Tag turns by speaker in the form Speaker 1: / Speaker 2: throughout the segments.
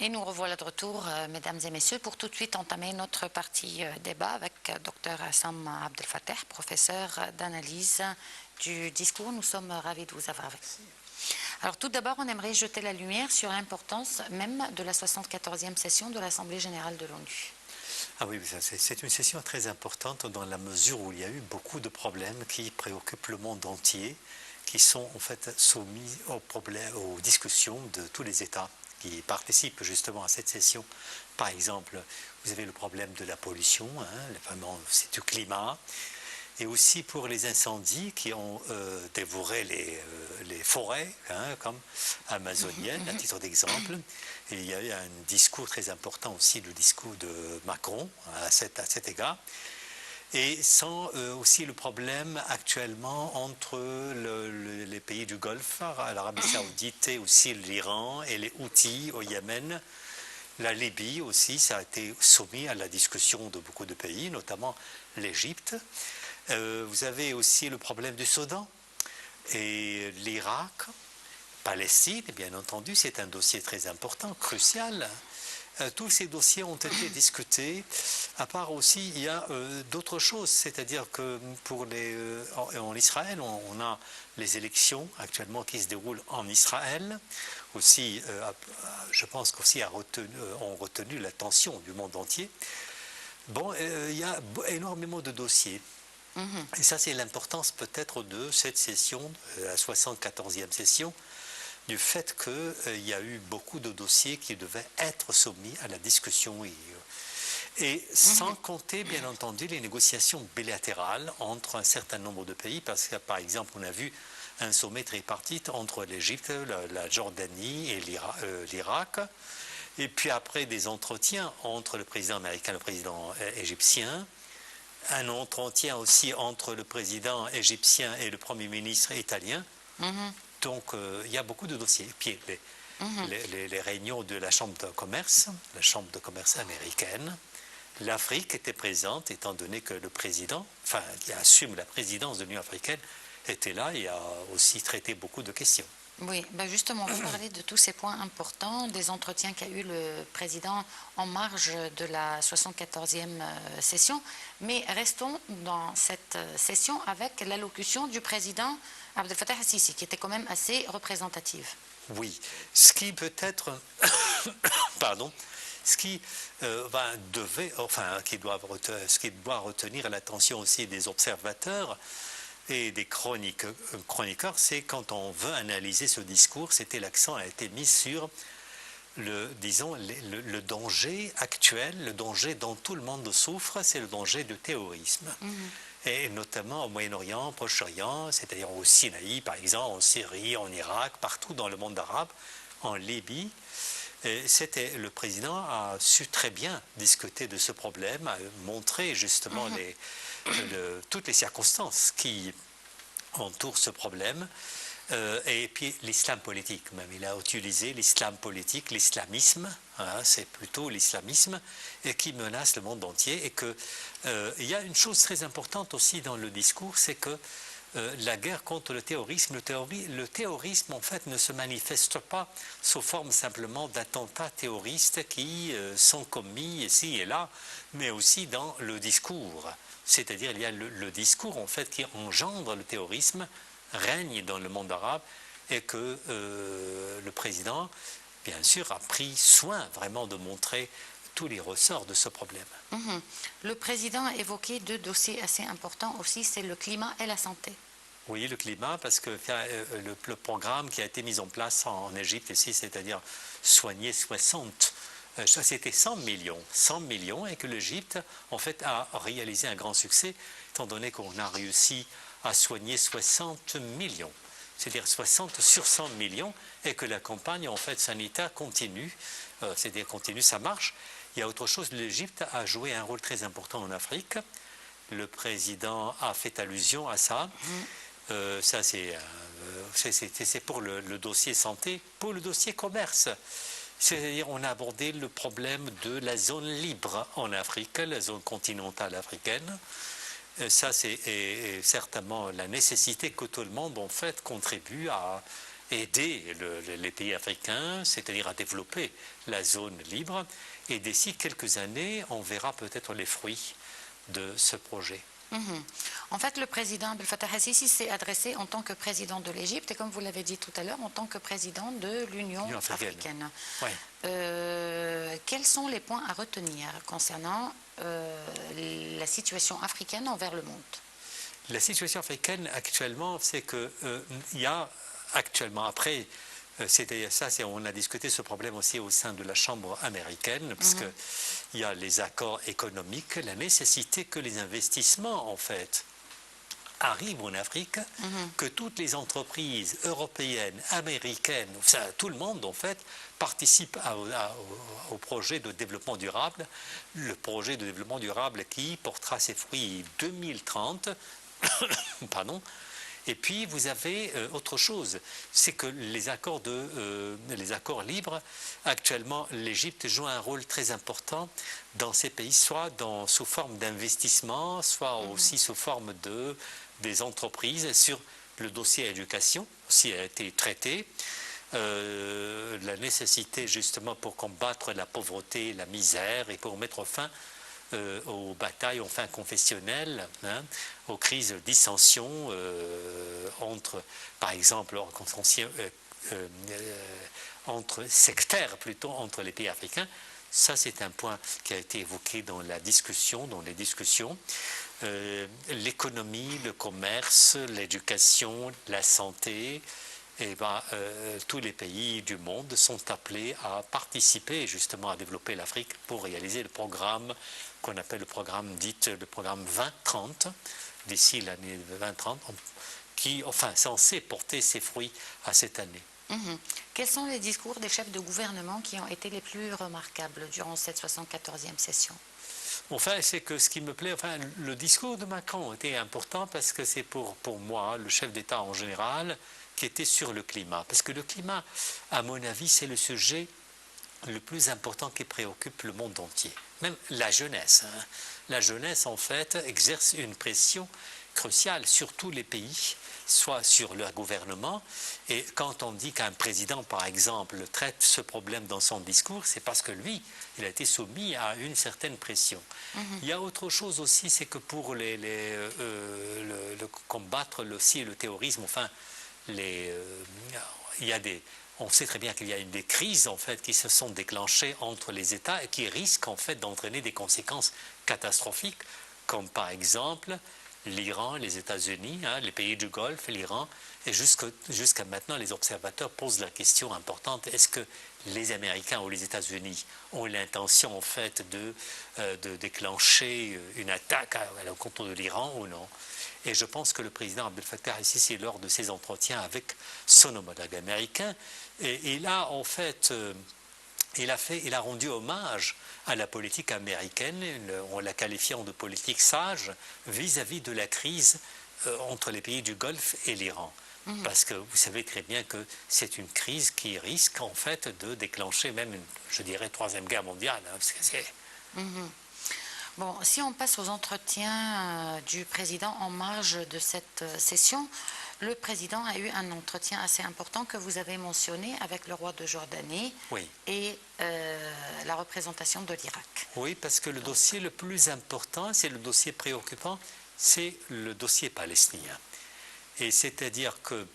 Speaker 1: Et nous revoilà de retour, mesdames et messieurs, pour tout de suite entamer notre partie débat avec Dr Assam Abdel Fattah, professeur d'analyse du discours. Nous sommes ravis de vous avoir avec nous. Alors tout d'abord, on aimerait jeter la lumière sur l'importance même de la 74e session de l'Assemblée générale de l'ONU.
Speaker 2: Ah oui, c'est une session très importante dans la mesure où il y a eu beaucoup de problèmes qui préoccupent le monde entier, qui sont en fait soumis aux discussions de tous les États qui participent justement à cette session. Par exemple, vous avez le problème de la pollution, c'est du climat, et aussi pour les incendies qui ont dévoré les forêts, comme amazoniennes, à titre d'exemple. Et il y a eu un discours très important aussi, le discours de Macron à cet égard. Et sans aussi le problème actuellement entre les pays du Golfe, l'Arabie Saoudite et aussi l'Iran et les Houthis au Yémen. La Libye aussi, ça a été soumis à la discussion de beaucoup de pays, notamment l'Égypte. Vous avez aussi le problème du Soudan et l'Irak, Palestine, bien entendu, c'est un dossier très important, crucial. Tous ces dossiers ont été discutés. À part aussi, il y a d'autres choses, c'est-à-dire que en Israël, on a les élections actuellement qui se déroulent en Israël. Aussi, je pense qu'aussi ont retenu l'attention du monde entier. Bon, il y a énormément de dossiers. Et ça, c'est l'importance peut-être de cette session, la 74e session, du fait qu'il y a eu beaucoup de dossiers qui devaient être soumis à la discussion. Et sans compter, bien entendu, les négociations bilatérales entre un certain nombre de pays, parce que, par exemple, on a vu un sommet tripartite entre l'Égypte, la Jordanie et l'Irak, et puis après des entretiens entre le président américain et le président égyptien, un entretien aussi entre le président égyptien et le premier ministre italien. Donc, il y a beaucoup de dossiers. Et puis, les réunions de la Chambre de commerce américaine, l'Afrique était présente, étant donné que le président, qui assume la présidence de l'Union africaine, était là et a aussi traité beaucoup de questions.
Speaker 1: Oui, ben justement, on va parler de tous ces points importants, des entretiens qu'a eu le président en marge de la 74e session. Mais restons dans cette session avec l'allocution du président Abdel Fattah al-Sisi, qui était quand même assez représentative.
Speaker 2: Oui, ce qui peut être, pardon, ce qui doit retenir l'attention aussi des observateurs et des chroniqueurs, c'est quand on veut analyser ce discours, l'accent a été mis sur le danger actuel, le danger dont tout le monde souffre, c'est le danger du terrorisme. Et notamment au Moyen-Orient, Proche-Orient, c'est-à-dire au Sinaï, par exemple, en Syrie, en Irak, partout dans le monde arabe, en Libye. Le président a su très bien discuter de ce problème, a montré justement toutes les circonstances qui entourent ce problème. Et puis l'islam politique même, il a utilisé l'islam politique, l'islamisme, c'est plutôt l'islamisme qui menace le monde entier. Et il y a une chose très importante aussi dans le discours, c'est que la guerre contre le terrorisme en fait ne se manifeste pas sous forme simplement d'attentats terroristes qui sont commis ici et là, mais aussi dans le discours. C'est-à-dire il y a le discours en fait qui engendre le terrorisme, règne dans le monde arabe, et que le président, bien sûr, a pris soin vraiment de montrer tous les ressorts de ce problème.
Speaker 1: Le président a évoqué deux dossiers assez importants aussi, c'est le climat et la santé.
Speaker 2: Oui, le climat, parce que le programme qui a été mis en place en Égypte ici, c'est-à-dire soigner 60, c'était 100 millions, et que l'Égypte, en fait, a réalisé un grand succès, étant donné qu'on a réussi à soigner 60 millions, c'est-à-dire 60 sur 100 millions, et que la campagne en fait sanitaire continue, c'est-à-dire continue, ça marche. Il y a autre chose, l'Égypte a joué un rôle très important en Afrique. Le président a fait allusion à ça. Ça, c'est pour le dossier santé. Pour le dossier commerce, c'est-à-dire on a abordé le problème de la zone libre en Afrique, la zone continentale africaine. Ça, c'est certainement la nécessité que tout le monde, en fait, contribue à aider les pays africains, c'est-à-dire à développer la zone libre. Et d'ici quelques années, on verra peut-être les fruits de ce projet.
Speaker 1: En fait, le président Abdel Fattah el-Sisi s'est adressé en tant que président de l'Égypte et, comme vous l'avez dit tout à l'heure, en tant que président de l'Union africaine.
Speaker 2: Ouais.
Speaker 1: Quels sont les points à retenir concernant la situation africaine envers le monde?
Speaker 2: La situation africaine actuellement, c'est qu'il y a actuellement, après, on a discuté ce problème aussi au sein de la Chambre américaine, parce qu'il y a les accords économiques, la nécessité que les investissements, en fait, arrivent en Afrique, que toutes les entreprises européennes, américaines, tout le monde, en fait, participe au projet de développement durable, le projet de développement durable qui portera ses fruits 2030, pardon. Et puis vous avez autre chose, c'est que les accords libres, actuellement l'Égypte joue un rôle très important dans ces pays, soit sous forme d'investissement, soit aussi sous forme des entreprises. Sur le dossier éducation aussi a été traité. La nécessité justement pour combattre la pauvreté, la misère et pour mettre fin aux batailles confessionnelles, aux crises de dissension entre, par exemple, entre sectaires plutôt, entre les pays africains. Ça, c'est un point qui a été évoqué dans les discussions. L'économie, le commerce, l'éducation, la santé, tous les pays du monde sont appelés à participer justement à développer l'Afrique pour réaliser le programme qu'on appelle le programme 2030, d'ici l'année 2030, qui censé porter ses fruits à cette année.
Speaker 1: Quels sont les discours des chefs de gouvernement qui ont été les plus remarquables durant cette 74e session?
Speaker 2: C'est que ce qui me plaît, le discours de Macron était important parce que c'est pour moi, le chef d'État en général, qui était sur le climat. Parce que le climat, à mon avis, c'est le sujet le plus important qui préoccupe le monde entier. Même la jeunesse. La jeunesse, en fait, exerce une pression cruciale sur tous les pays, soit sur leur gouvernement. Et quand on dit qu'un président, par exemple, traite ce problème dans son discours, c'est parce que lui, il a été soumis à une certaine pression. Il y a autre chose aussi, c'est que pour combattre aussi le terrorisme, on sait très bien qu'il y a des crises en fait qui se sont déclenchées entre les États et qui risquent en fait d'entraîner des conséquences catastrophiques, comme par exemple l'Iran, les États-Unis, les pays du Golfe, l'Iran, et jusqu'à maintenant les observateurs posent la question importante: est-ce que les Américains ou les États-Unis ont l'intention en fait de déclencher une attaque à l'encontre de l'Iran ou non? Et je pense que le président Abdel Fattah el-Sisi, lors de ses entretiens avec son homologue américain, il a rendu hommage à la politique américaine, en la qualifiant de politique sage vis-à-vis de la crise entre les pays du Golfe et l'Iran. Parce que vous savez très bien que c'est une crise qui risque en fait de déclencher même je dirais, troisième guerre mondiale.
Speaker 1: Bon, si on passe aux entretiens du président en marge de cette session, le président a eu un entretien assez important que vous avez mentionné avec le roi de Jordanie et la représentation de l'Irak.
Speaker 2: Oui, parce que le dossier le plus important, c'est le dossier préoccupant, c'est le dossier palestinien. Et c'est-à-dire que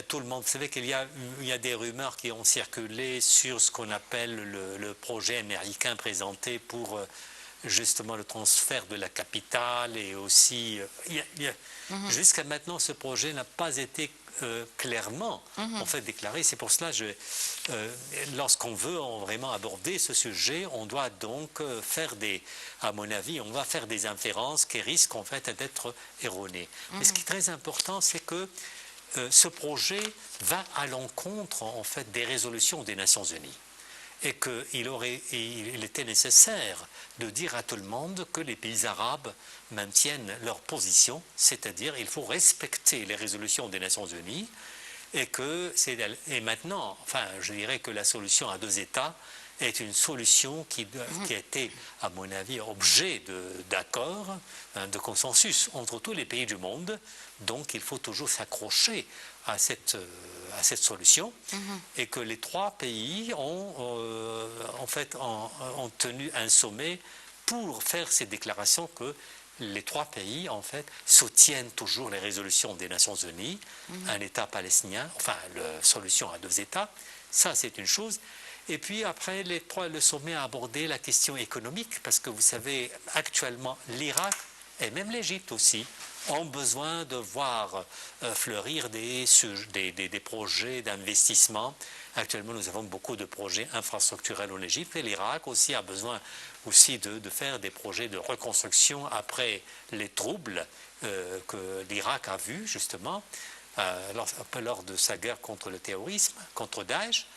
Speaker 2: tout le monde, vous savez qu'il y a des rumeurs qui ont circulé sur ce qu'on appelle le projet américain présenté pour justement le transfert de la capitale, et aussi jusqu'à maintenant ce projet n'a pas été clairement en fait déclaré. C'est pour cela lorsqu'on veut vraiment aborder ce sujet, on doit donc à mon avis, on va faire des inférences qui risquent en fait d'être erronées. Mais ce qui est très important, c'est que ce projet va à l'encontre en fait des résolutions des Nations Unies. Et qu'il était nécessaire de dire à tout le monde que les pays arabes maintiennent leur position, c'est-à-dire il faut respecter les résolutions des Nations Unies, et maintenant, je dirais que la solution à deux États est une solution qui a été, à mon avis, objet d'accord, de consensus entre tous les pays du monde. Donc il faut toujours s'accrocher à cette solution, et que les trois pays ont ont tenu un sommet pour faire ces déclarations que les trois pays, en fait, soutiennent toujours les résolutions des Nations Unies, un État palestinien, enfin, la solution à deux États, ça c'est une chose. Et puis après, le sommet a abordé la question économique, parce que vous savez, actuellement, l'Irak et même l'Égypte aussi ont besoin de voir fleurir des projets d'investissement. Actuellement, nous avons beaucoup de projets infrastructurels en Égypte, et l'Irak aussi a besoin aussi de faire des projets de reconstruction après les troubles que l'Irak a vus justement lors de sa guerre contre le terrorisme, contre Daesh.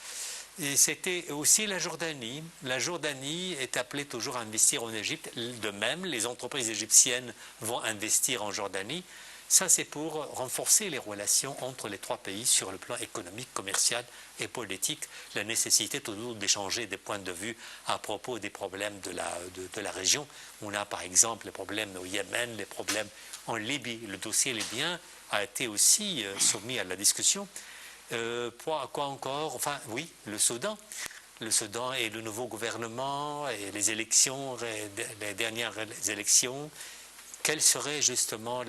Speaker 2: Et c'était aussi la Jordanie. La Jordanie est appelée toujours à investir en Égypte. De même, les entreprises égyptiennes vont investir en Jordanie. Ça, c'est pour renforcer les relations entre les trois pays sur le plan économique, commercial et politique. La nécessité toujours d'échanger des points de vue à propos des problèmes de la région. On a par exemple les problèmes au Yémen, les problèmes en Libye. Le dossier libyen a été aussi soumis à la discussion. Quoi encore? Enfin, oui, le Soudan. Le Soudan et le nouveau gouvernement et les élections, les dernières élections. Quels seraient justement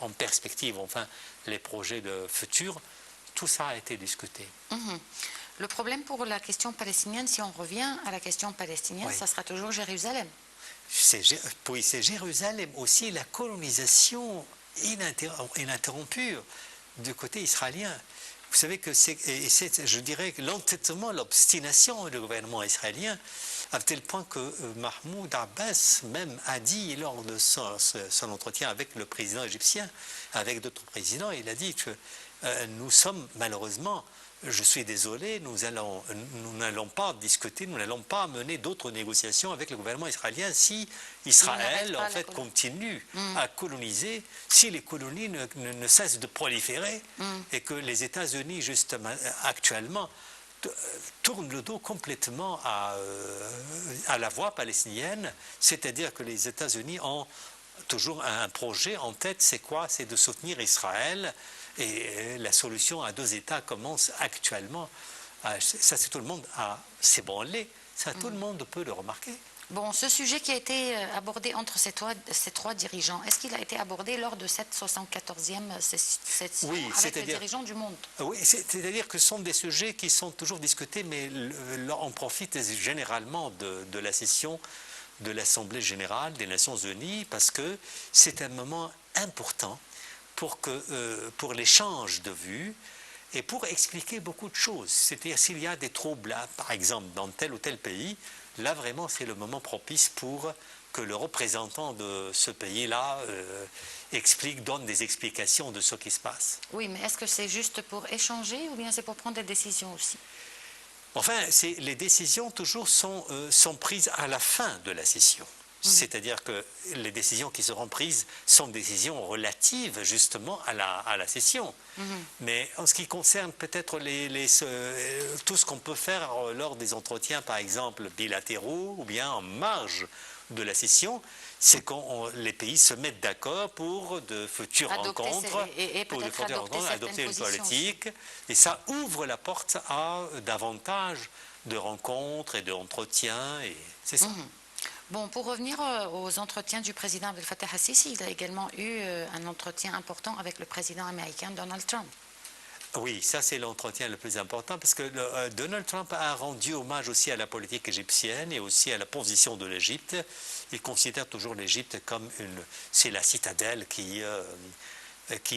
Speaker 2: en perspective, enfin, les projets de futur? Tout ça a été discuté.
Speaker 1: Le problème pour la question palestinienne, si on revient à la question palestinienne, ça sera toujours Jérusalem.
Speaker 2: Oui, c'est Jérusalem aussi, la colonisation ininterrompue du côté israélien. Vous savez que je dirais que l'entêtement, l'obstination du gouvernement israélien, à tel point que Mahmoud Abbas même a dit lors de son entretien avec le président égyptien, avec d'autres présidents, il a dit que nous sommes malheureusement, je suis désolé, nous n'allons pas discuter, nous n'allons pas mener d'autres négociations avec le gouvernement israélien si Israël en fait continue à coloniser, si les colonies ne cessent de proliférer et que les États-Unis justement actuellement tournent le dos complètement à la voie palestinienne, c'est-à-dire que les États-Unis ont toujours un projet en tête, c'est quoi? C'est de soutenir Israël, et la solution à deux États commence actuellement. Ça, c'est tout le monde à s'ébranler, ça tout le monde peut le remarquer.
Speaker 1: Bon, ce sujet qui a été abordé entre ces trois dirigeants, est-ce qu'il a été abordé lors de cette 74e session avec les dirigeants du monde?
Speaker 2: Oui, c'est-à-dire que ce sont des sujets qui sont toujours discutés, mais on profite généralement de la session de l'Assemblée générale des Nations Unies parce que c'est un moment important pour l'échange de vues et pour expliquer beaucoup de choses. C'est-à-dire s'il y a des troubles, là, par exemple, dans tel ou tel pays, là vraiment c'est le moment propice pour que le représentant de ce pays-là donne des explications de ce qui se passe.
Speaker 1: Oui, mais est-ce que c'est juste pour échanger ou bien c'est pour prendre des décisions aussi?
Speaker 2: Enfin, les décisions toujours sont prises à la fin de la session. C'est-à-dire que les décisions qui seront prises sont des décisions relatives justement à la session. Mais en ce qui concerne peut-être tout ce qu'on peut faire lors des entretiens, par exemple bilatéraux ou bien en marge de la session, c'est que les pays se mettent d'accord pour de futures rencontres, adopter une politique. Et ça ouvre la porte à davantage de rencontres et d'entretiens. Et c'est ça.
Speaker 1: Bon, pour revenir aux entretiens du président Abdel Fattah al-Sisi, il a également eu un entretien important avec le président américain Donald Trump.
Speaker 2: Oui, ça c'est l'entretien le plus important parce que Donald Trump a rendu hommage aussi à la politique égyptienne et aussi à la position de l'Égypte. Il considère toujours l'Égypte comme c'est la citadelle qui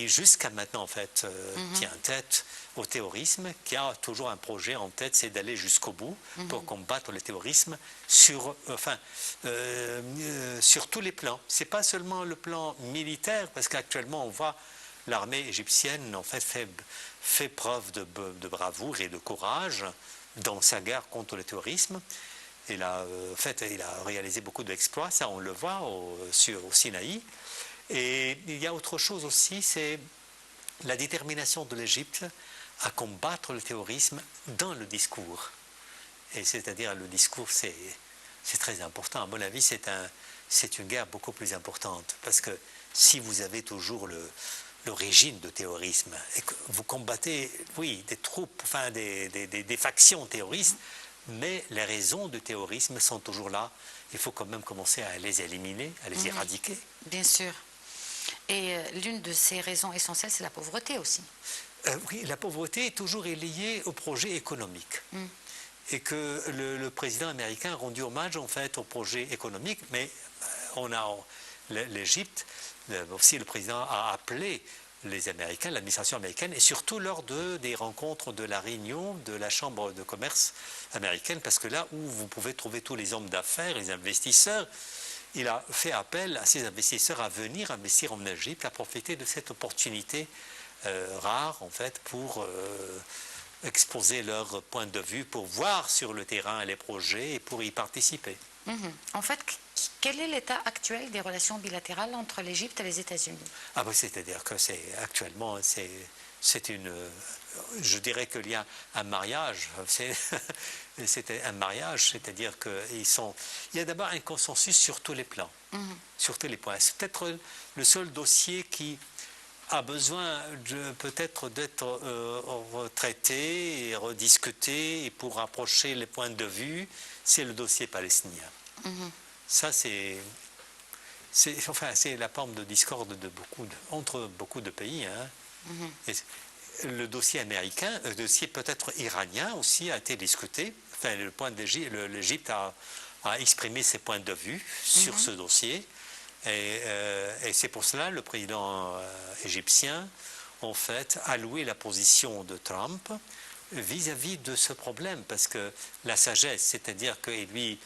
Speaker 2: jusqu'à maintenant en fait tient tête au terrorisme, qui a toujours un projet en tête, c'est d'aller jusqu'au bout pour combattre le terrorisme sur tous les plans. C'est pas seulement le plan militaire, parce qu'actuellement on voit l'armée égyptienne en fait fait preuve de bravoure et de courage dans sa guerre contre le terrorisme. Il a réalisé beaucoup d'exploits, ça on le voit au Sinaï. Et il y a autre chose aussi, c'est la détermination de l'Égypte à combattre le terrorisme dans le discours. Et c'est-à-dire le discours, c'est très important. À mon avis, c'est une guerre beaucoup plus importante. Parce que si vous avez toujours l'origine du terrorisme. Et que vous combattez, oui, des troupes, enfin des factions terroristes, mais les raisons du terrorisme sont toujours là. Il faut quand même commencer à les éliminer, à les éradiquer.
Speaker 1: Bien sûr. Et l'une de ces raisons essentielles, c'est la pauvreté aussi.
Speaker 2: Oui, la pauvreté est toujours liée au projet économique. Et que le président américain a rendu hommage en fait au projet économique, mais on a l'Égypte, aussi le président a appelé les Américains, l'administration américaine, et surtout lors des rencontres de la réunion de la Chambre de commerce américaine, parce que là où vous pouvez trouver tous les hommes d'affaires, les investisseurs, il a fait appel à ces investisseurs à venir investir en Égypte, à profiter de cette opportunité rare en fait pour exposer leur point de vue, pour voir sur le terrain les projets et pour y participer.
Speaker 1: En fait, quel est l'état actuel des relations bilatérales entre l'Égypte et les États-Unis?
Speaker 2: Ah ben, c'est-à-dire que actuellement, je dirais qu'il y a un mariage, c'était un mariage, c'est-à-dire qu'il y a d'abord un consensus sur tous les plans, sur tous les points. C'est peut-être le seul dossier qui a besoin peut-être d'être traité et rediscuté et pour rapprocher les points de vue, c'est le dossier palestinien. Ça, c'est la forme de discorde entre beaucoup de pays. Et le dossier américain, le dossier peut-être iranien aussi a été discuté. Enfin, l'Égypte a exprimé ses points de vue sur ce dossier. Et c'est pour cela que le président égyptien, en fait, a loué la position de Trump vis-à-vis de ce problème, parce que la sagesse, c'est-à-dire que lui,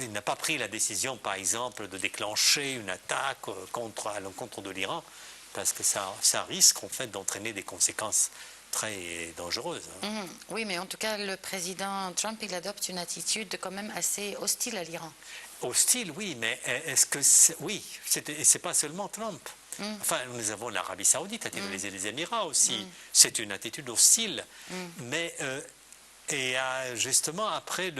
Speaker 2: il n'a pas pris la décision, par exemple, de déclencher une attaque à l'encontre de l'Iran, parce que ça risque, en fait, d'entraîner des conséquences très dangereuses.
Speaker 1: Oui, mais en tout cas, le président Trump, il adopte une attitude quand même assez hostile à l'Iran.
Speaker 2: Hostile, oui, mais est-ce que oui, c'est pas seulement Trump. Enfin, nous avons l'Arabie Saoudite, les Émirats aussi. C'est une attitude hostile. Mais justement, après,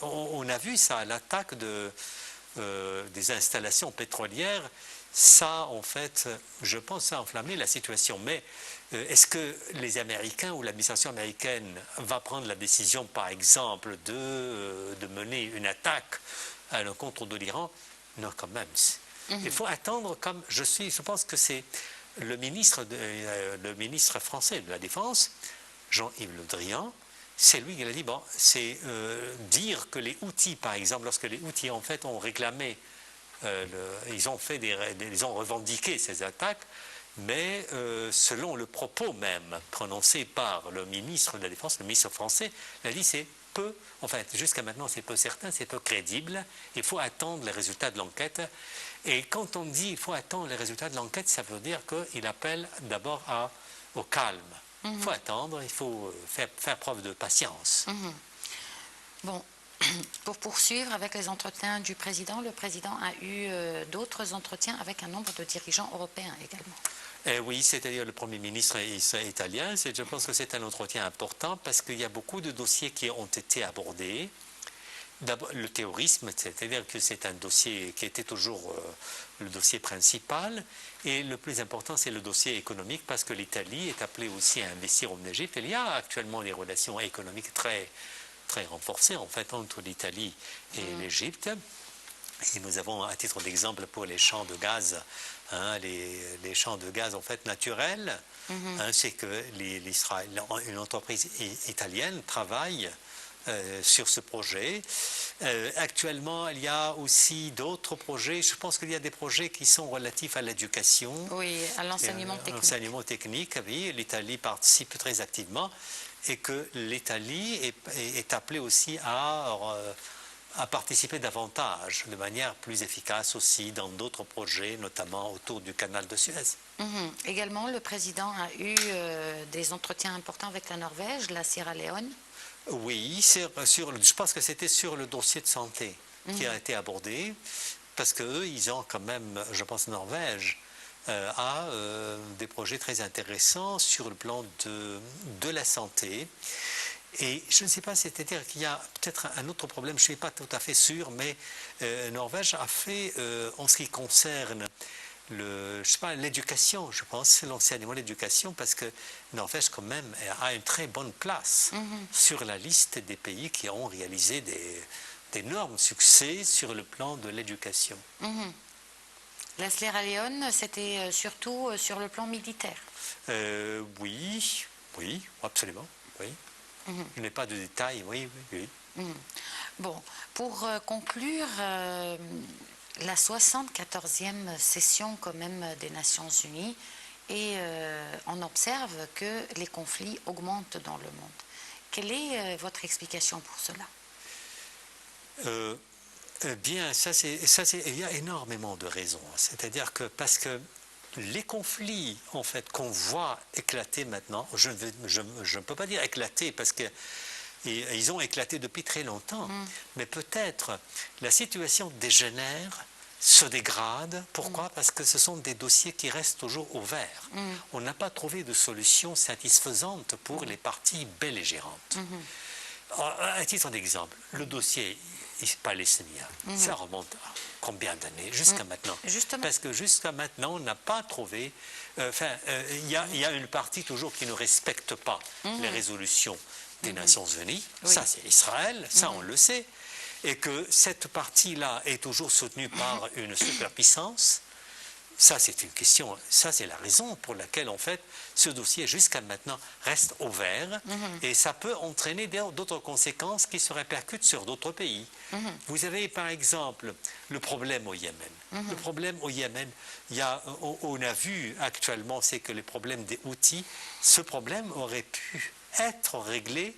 Speaker 2: on a vu ça, l'attaque des installations pétrolières. Ça, en fait, je pense, ça a enflammé la situation. Mais est-ce que les Américains ou l'administration américaine va prendre la décision, par exemple, de mener une attaque à l'encontre de l'Iran? Non, quand même. Il faut attendre, comme je pense que c'est le ministre français de la Défense, Jean-Yves Le Drian, c'est lui qui a dit, bon, c'est dire que les Houthis, par exemple, lorsque les Houthis, en fait, ont réclamé, ils ont revendiqué ces attaques, mais selon le propos même prononcé par le ministre de la Défense, le ministre français, il a dit c'est peu, en fait, jusqu'à maintenant c'est peu certain, c'est peu crédible, il faut attendre les résultats de l'enquête. Et quand on dit il faut attendre les résultats de l'enquête, ça veut dire qu'il appelle d'abord au calme. Il faut attendre, il faut faire preuve de patience.
Speaker 1: Bon, pour poursuivre avec les entretiens du président, le président a eu d'autres entretiens avec un nombre de dirigeants européens également.
Speaker 2: Oui, c'est-à-dire le Premier ministre italien. Je pense que c'est un entretien important parce qu'il y a beaucoup de dossiers qui ont été abordés. D'abord, le terrorisme, c'est-à-dire que c'est un dossier qui était toujours le dossier principal. Et le plus important, c'est le dossier économique parce que l'Italie est appelée aussi à investir en Égypte. Il y a actuellement des relations économiques très, très renforcées en fait entre l'Italie et l'Égypte. Et nous avons, à titre d'exemple, pour les champs de gaz, les champs de gaz en fait naturels, c'est que une entreprise italienne travaille sur ce projet. Actuellement, il y a aussi d'autres projets. Je pense qu'il y a des projets qui sont relatifs à l'éducation.
Speaker 1: Oui, à l'enseignement technique.
Speaker 2: L'enseignement technique, oui. L'Italie participe très activement et que l'Italie est appelée aussi à participer davantage, de manière plus efficace aussi dans d'autres projets, notamment autour du canal de Suez.
Speaker 1: Également, le président a eu des entretiens importants avec la Norvège, la Sierra Leone.
Speaker 2: Oui, je pense que c'était sur le dossier de santé qui a été abordé, parce qu'eux, ils ont quand même, je pense, Norvège a des projets très intéressants sur le plan de la santé. Et je ne sais pas, c'est-à-dire qu'il y a peut-être un autre problème, je ne suis pas tout à fait sûr, mais Norvège a fait, en ce qui concerne je sais pas, l'éducation, je pense, l'enseignement de l'éducation, parce que Norvège, quand même, a une très bonne place sur la liste des pays qui ont réalisé d'énormes succès sur le plan de l'éducation.
Speaker 1: La Sierra Leone, c'était surtout sur le plan militaire.
Speaker 2: Oui, absolument, oui. Je n'ai pas de détails, oui.
Speaker 1: Bon, pour conclure, la 74e session quand même des Nations Unies, et on observe que les conflits augmentent dans le monde. Quelle est votre explication pour cela?
Speaker 2: Bien, il y a énormément de raisons. C'est-à-dire que parce que les conflits, en fait, qu'on voit éclater maintenant, je ne peux pas dire éclater parce que ils ont éclaté depuis très longtemps, mais peut-être la situation dégénère, se dégrade. Pourquoi? Parce que ce sont des dossiers qui restent toujours ouverts. On n'a pas trouvé de solution satisfaisante pour les parties belligérantes. À titre d'exemple, le dossier palestinien, ça remonte à combien d'années jusqu'à maintenant?
Speaker 1: Justement.
Speaker 2: Parce que jusqu'à maintenant, on n'a pas trouvé... il y a une partie toujours qui ne respecte pas les résolutions des Nations Unies. Oui. Ça, c'est Israël, ça, on le sait. Et que cette partie-là est toujours soutenue par une superpuissance. Ça, c'est une question, ça, c'est la raison pour laquelle, en fait, ce dossier, jusqu'à maintenant, reste ouvert. Et ça peut entraîner d'autres conséquences qui se répercutent sur d'autres pays. Vous avez, par exemple, le problème au Yémen. Le problème au Yémen, on a vu actuellement, c'est que le problème des Houthis, ce problème aurait pu être réglé,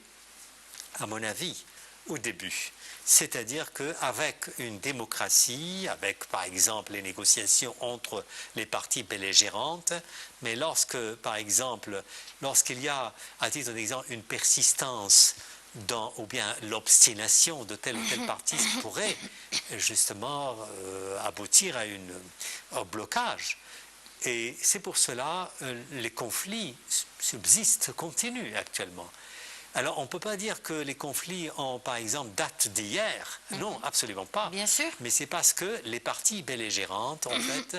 Speaker 2: à mon avis, au début. C'est-à-dire qu'avec une démocratie, avec par exemple les négociations entre les parties belligérantes, mais par exemple, lorsqu'il y a, à titre d'exemple, une persistance ou bien l'obstination de telle ou telle partie pourrait justement aboutir à un blocage. Et c'est pour cela les conflits subsistent, continuent actuellement. Alors, on ne peut pas dire que les conflits ont, par exemple, date d'hier. Non, absolument pas.
Speaker 1: Bien sûr.
Speaker 2: Mais c'est parce que les parties belligérantes, en fait,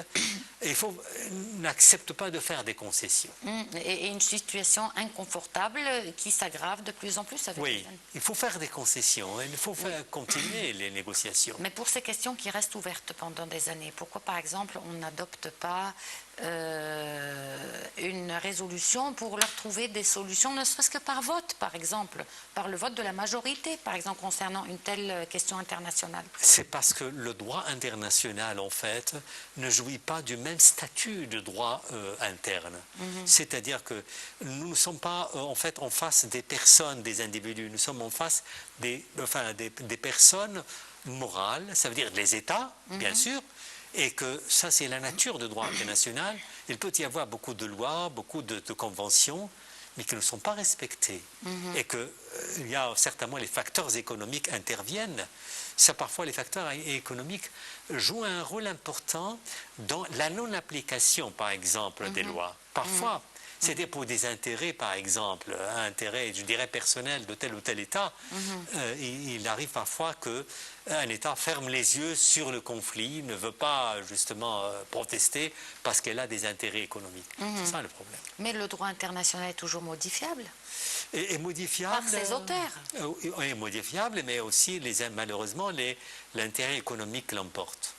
Speaker 2: n'acceptent pas de faire des concessions.
Speaker 1: Et une situation inconfortable qui s'aggrave de plus en plus avec les années.
Speaker 2: Il faut faire des concessions. Il faut faire continuer les négociations.
Speaker 1: Mais pour ces questions qui restent ouvertes pendant des années, pourquoi, par exemple, on n'adopte pas une résolution pour leur trouver des solutions, ne serait-ce que par vote, par exemple, par le vote de la majorité, par exemple, concernant une telle question internationale?
Speaker 2: C'est parce que le droit international, en fait, ne jouit pas du même statut de droit interne. C'est-à-dire que nous ne sommes pas, en fait, en face des personnes, des individus, nous sommes en face des personnes morales, ça veut dire les États, bien sûr, et que ça, c'est la nature du droit international. Il peut y avoir beaucoup de lois, beaucoup de conventions, mais qui ne sont pas respectées. Et qu'il y a certainement les facteurs économiques interviennent. Ça, parfois, les facteurs économiques jouent un rôle important dans la non-application, par exemple, des lois. Parfois, c'était pour des intérêts, par exemple, un intérêt, je dirais, personnel de tel ou tel État. Il arrive parfois qu'un État ferme les yeux sur le conflit, ne veut pas justement protester parce qu'elle a des intérêts économiques. C'est ça le problème.
Speaker 1: Mais le droit international est toujours modifiable.
Speaker 2: Et modifiable.
Speaker 1: Par ses auteurs.
Speaker 2: Oui, modifiable, mais aussi, malheureusement, l'intérêt économique l'emporte.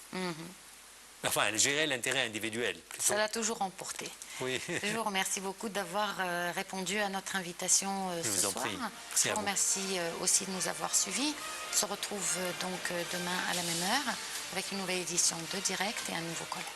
Speaker 2: Enfin, je dirais l'intérêt individuel. Plutôt.
Speaker 1: Ça l'a toujours emporté.
Speaker 2: Oui.
Speaker 1: Je vous remercie beaucoup d'avoir répondu à notre invitation ce soir.
Speaker 2: Prie.
Speaker 1: Je vous remercie aussi de nous avoir suivis. On se retrouve donc demain à la même heure avec une nouvelle édition de Direct et un nouveau collègue.